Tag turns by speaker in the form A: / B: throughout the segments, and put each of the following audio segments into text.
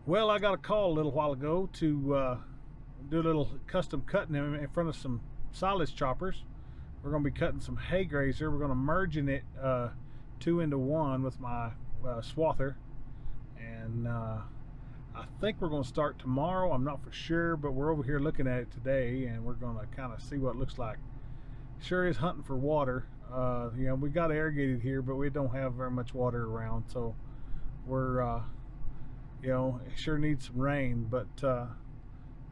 A: Well, I got a call a little while ago to do a little custom cutting in front of some silage choppers. We're going to be cutting some hay grazer. We're going to merging it 2 into 1 with my swather, and I think we're going to start tomorrow. I'm not for sure, but we're over here looking at it today, and we're going to kind of see what it looks like. Sure is hunting for water. You know, we got irrigated here, but we don't have very much water around, so we're you know, it sure needs some rain. But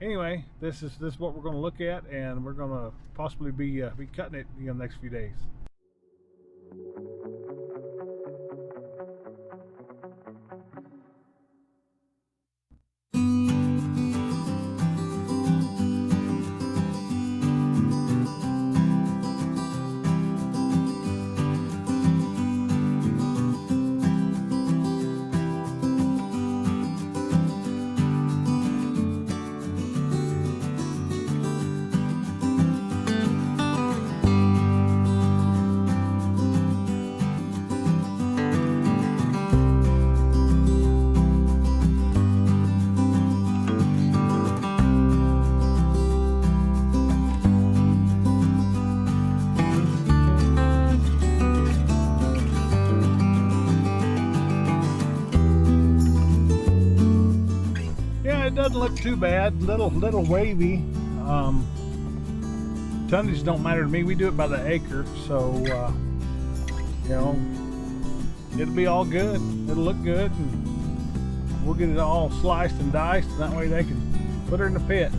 A: anyway, this is what we're going to look at, and we're going to possibly be cutting it, you know, next few days. It doesn't look too bad. Little wavy. Tonnage don't matter to me. We do it by the acre, so you know, it'll be all good. It'll look good, and we'll get it all sliced and diced, and that way they can put her in the pit.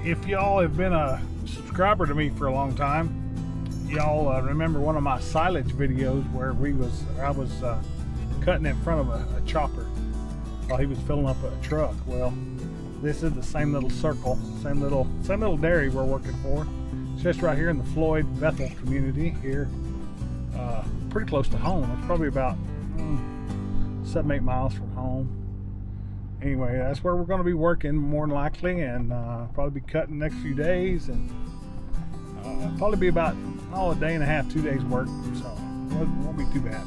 A: If y'all have been a subscriber to me for a long time, y'all remember one of my silage videos where I was cutting in front of a chopper while he was filling up a truck. Well, this is the same little circle, same little dairy we're working for. It's just right here in the Floyd Bethel community here, pretty close to home. It's probably about 7-8 miles from home. Anyway, that's where we're going to be working more than likely, and probably be cutting the next few days, and probably be about a day and a half, 2 days work, so it won't be too bad.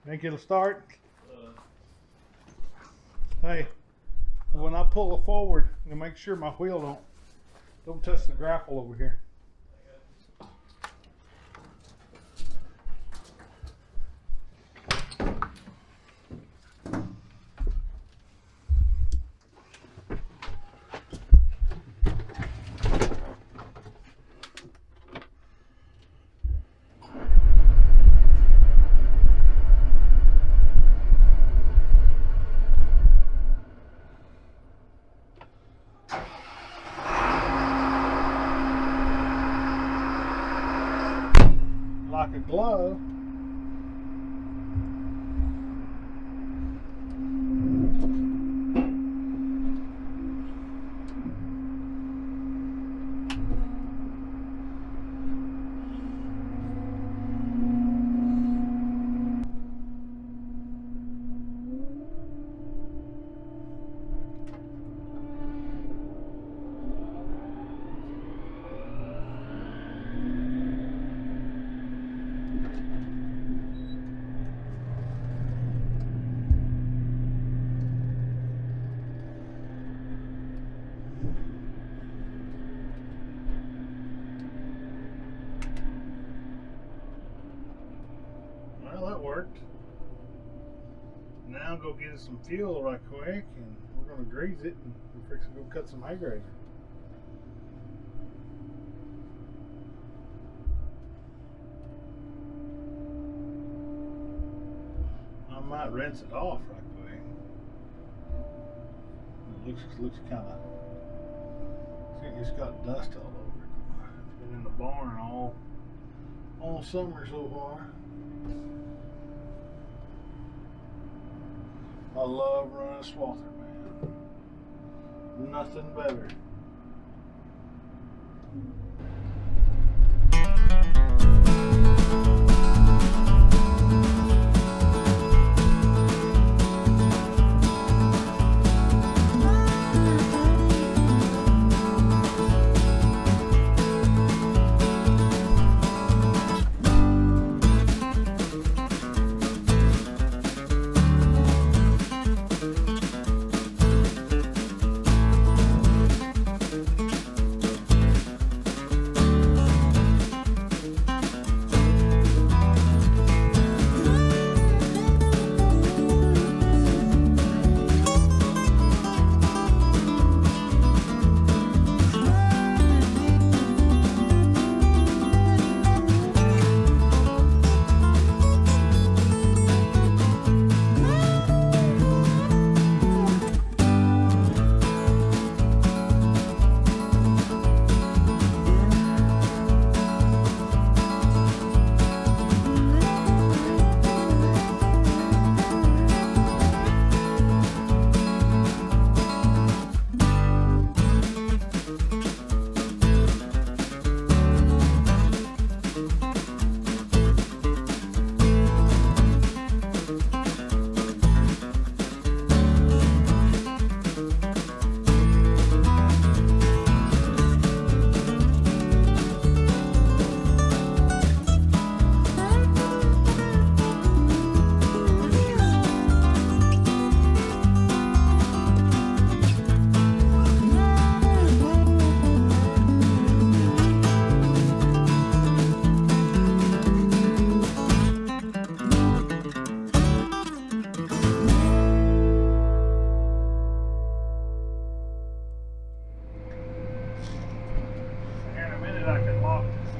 A: Think it'll start? Hey, when I pull it forward, you make sure my wheel don't touch the grapple over here. Like a glove. worked. Now go get us some fuel right quick, and we're gonna grease it, and we're fixing to go cut some hay grader. I might rinse it off right quick. It looks kind of. I think it's got dust all over it. It's been in the barn all summer so far. I love running a swather, man. Nothing better.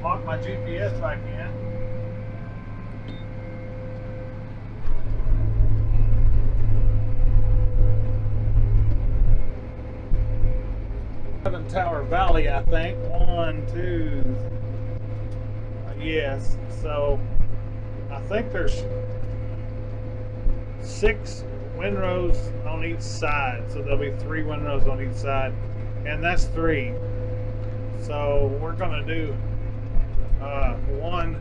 A: Lock my GPS back in. Tower Valley, I think. 1, 2. Yes. So I think there's 6 windrows on each side. So there'll be 3 windrows on each side, and that's 3. So we're gonna do one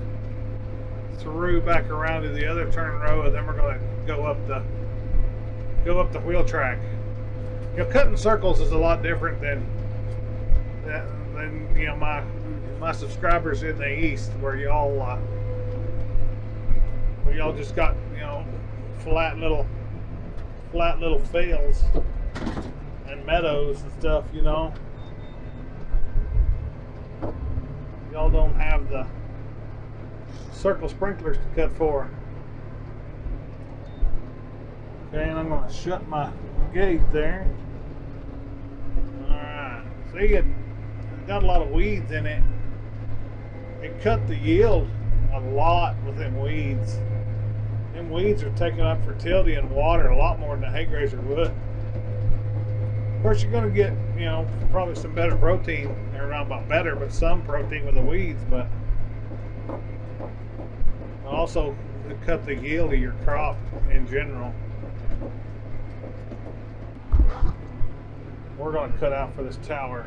A: through back around to the other turn row, and then we're gonna go up the wheel track. You know, cutting circles is a lot different than you know my subscribers in the east, where y'all just got, you know, flat little fields and meadows and stuff, you know. Y'all don't have the circle sprinklers to cut for. Okay, and I'm going to shut my gate there. Alright, see, it got a lot of weeds in it. It cut the yield a lot with them weeds. Them weeds are taking up fertility and water a lot more than a hay grazer would. Of course, you're going to get, you know, probably some better protein, or not about better, but some protein with the weeds, but also it cut the yield of your crop in general. We're going to cut out for this tower.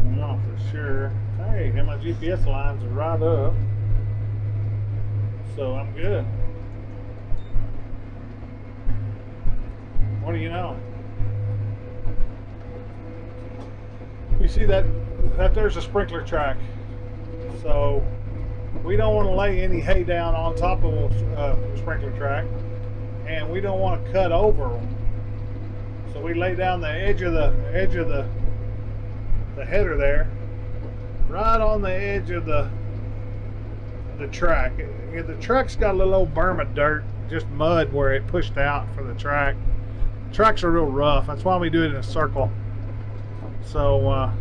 A: Not for sure. Hey, and my GPS lines are right up, so I'm good. What do you know? You see that there's a sprinkler track, so we don't want to lay any hay down on top of a sprinkler track, and we don't want to cut over them. So we lay down the edge of the header there, right on the edge of the track. The track's got a little old berm of dirt, just mud where it pushed out for the track. The tracks are real rough. That's why we do it in a circle. So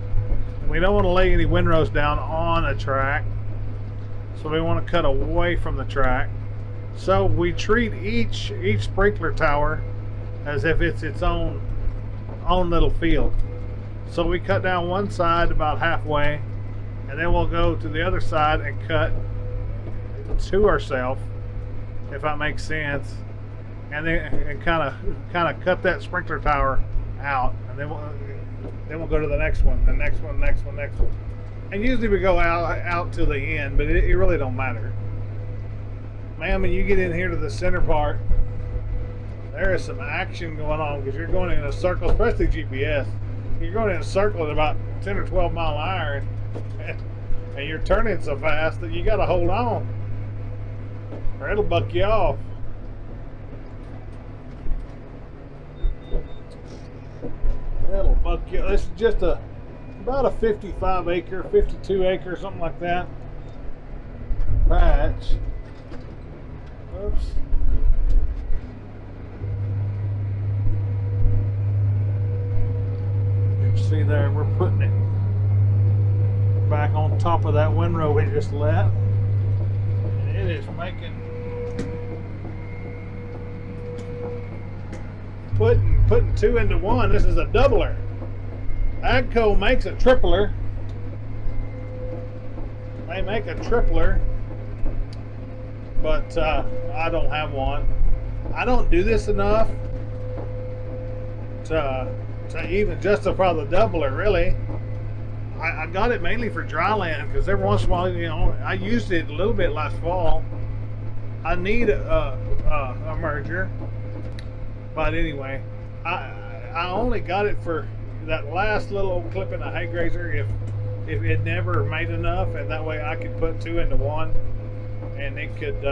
A: we don't want to lay any windrows down on a track. So we want to cut away from the track. So we treat each sprinkler tower as if it's its own little field. So we cut down one side about halfway, and then we'll go to the other side and cut to ourselves, if that makes sense, and then kind of cut that sprinkler tower out, and then we'll go to the next one, the next one, next one, next one, and usually we go out to the end, but it really don't matter. Man, when you get in here to the center part, there is some action going on because you're going in a circle, especially GPS. You're going in a circle at about 10 or 12 mile an hour, and you're turning so fast that you got to hold on, or it'll buck you off. It'll buck you. This is just about a 55 acre, 52 acre, something like that patch. Oops. See there, we're putting it back on top of that windrow we just let, and it is putting two into one. This is a doubler. Agco makes a tripler. They make a tripler, but I don't have one. I don't do this enough to even justify the doubler, really. I got it mainly for dry land because every once in a while, you know, I used it a little bit last fall. I need a merger, but anyway, I only got it for that last little old clip in a hay grazer if it never made enough, and that way I could put two into one, and it could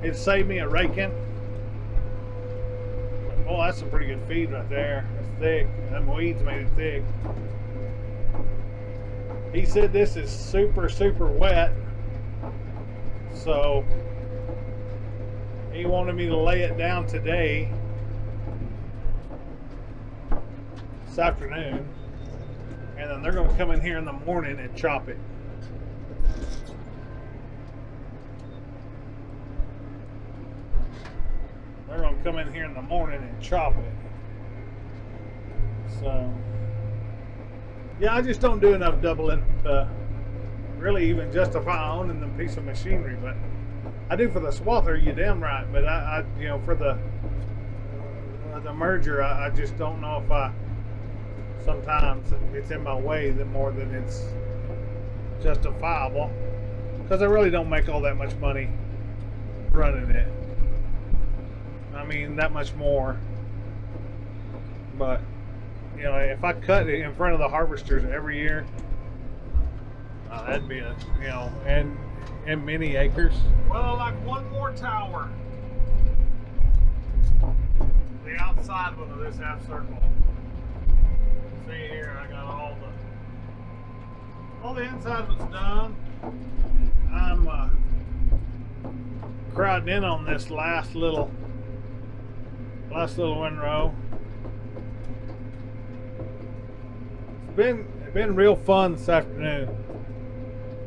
A: it'd save me a raking. Oh, that's some pretty good feed right there. It's thick. Them weeds made it thick. He said this is super, super wet. So he wanted me to lay it down today, this afternoon, and then they're going to come in here in the morning and chop it. They're going to come in here in the morning and chop it. So, yeah, I just don't do enough doubling to really even justify owning the piece of machinery. But I do for the swather, you damn right. But I you know, for the merger, I just don't know if sometimes it's in my way more than it's justifiable, because I really don't make all that much money running it. I mean, that much more. But, you know, if I cut it in front of the harvesters every year, that'd be a, you know, and many acres. Well, like one more tower. The outside one of this half circle. See here, I got all the inside was done. I'm crowding in on this last little windrow. It's been real fun this afternoon.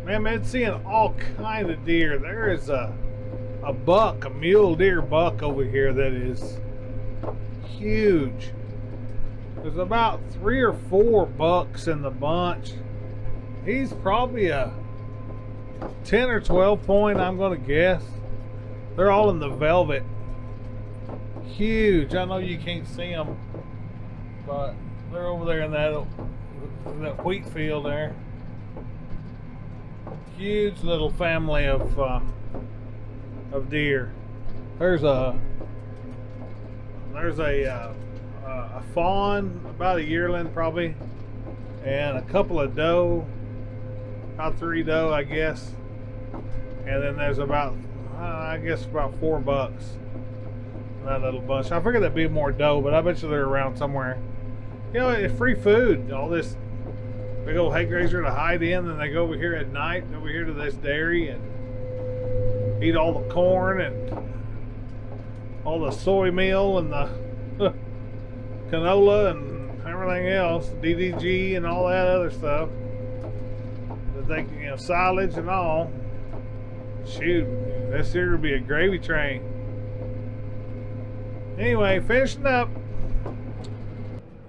A: Man, been seeing all kind of deer. There is a buck, a mule deer buck over here that is huge. There's about 3 or 4 bucks in the bunch. He's probably a 10 or 12 point, I'm gonna guess. They're all in the velvet. Huge. I know you can't see them, but they're over there in that wheat field there. Huge little family of deer. There's a fawn, about a yearling probably, and a couple of doe, about 3 doe, I guess, and then there's about I guess about 4 bucks in that little bunch. I figured there'd be more doe, but I bet you they're around somewhere. You know, it's free food. All this big old hay grazer to hide in, and they go over here at night, over here to this dairy, and eat all the corn and all the soy meal and the canola and everything else, DDG and all that other stuff. That they can, silage and all. Shoot, this here would be a gravy train. Anyway, finishing up.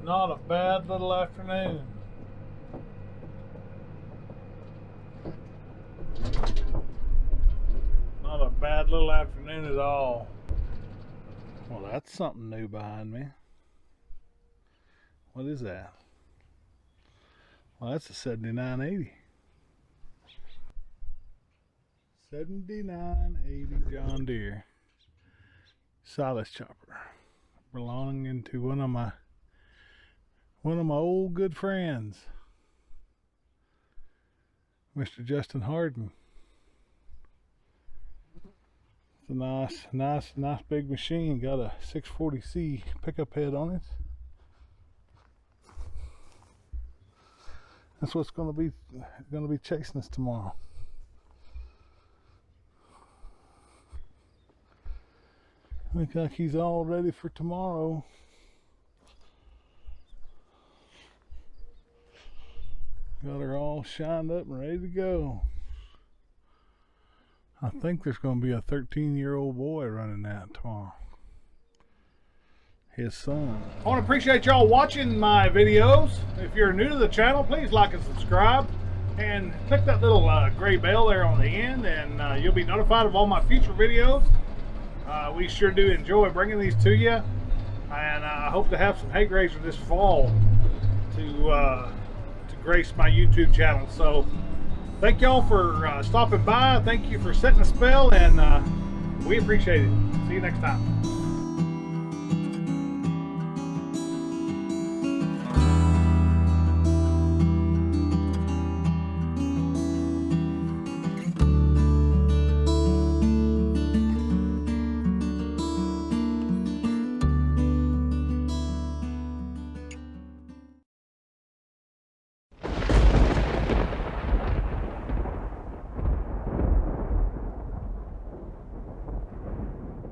A: Not a bad little afternoon. Not a bad little afternoon at all. Well, that's something new behind me. What is that? Well, that's a 7980. 7980 John Deere silage chopper, belonging to one of my old good friends, Mr. Justin Harden. It's a nice big machine. Got a 640C pickup head on it. That's what's going to be chasing us tomorrow. Looks like he's all ready for tomorrow. Got her all shined up and ready to go. I think there's going to be a 13-year-old boy running that tomorrow. His son. I want to appreciate y'all watching my videos. If you're new to the channel, please like and subscribe. And click that little gray bell there on the end, and you'll be notified of all my future videos. We sure do enjoy bringing these to you, and I hope to have some hay grazer this fall to grace my YouTube channel. So thank y'all for stopping by. Thank you for setting a spell, and we appreciate it. See you next time.